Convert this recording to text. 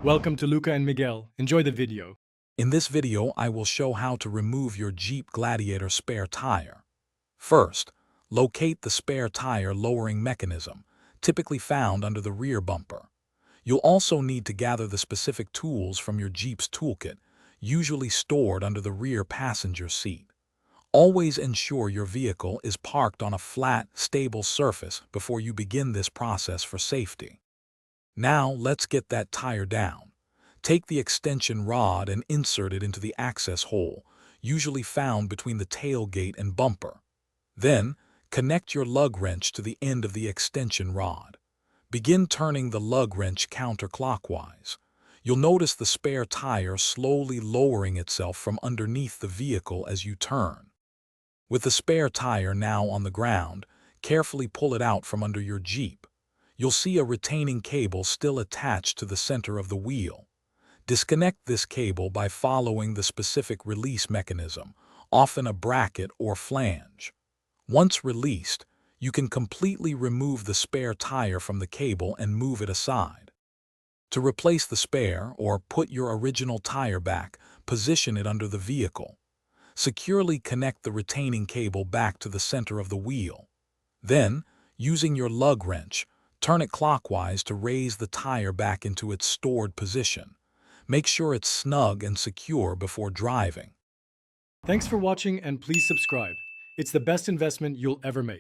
Welcome to Luca and Miguel. Enjoy the video. In this video, I will show how to remove your Jeep Gladiator spare tire. First, locate the spare tire lowering mechanism, typically found under the rear bumper. You'll also need to gather the specific tools from your Jeep's toolkit, usually stored under the rear passenger seat. Always ensure your vehicle is parked on a flat, stable surface before you begin this process for safety. Now, let's get that tire down. Take the extension rod and insert it into the access hole, usually found between the tailgate and bumper. Then, connect your lug wrench to the end of the extension rod. Begin turning the lug wrench counterclockwise. You'll notice the spare tire slowly lowering itself from underneath the vehicle as you turn. With the spare tire now on the ground, carefully pull it out from under your Jeep. You'll see a retaining cable still attached to the center of the wheel. Disconnect this cable by following the specific release mechanism, often a bracket or flange. Once released, you can completely remove the spare tire from the cable and move it aside. To replace the spare or put your original tire back, position it under the vehicle. Securely connect the retaining cable back to the center of the wheel. Then, using your lug wrench, turn it clockwise to raise the tire back into its stored position. Make sure it's snug and secure before driving. Thanks for watching and please subscribe. It's the best investment you'll ever make.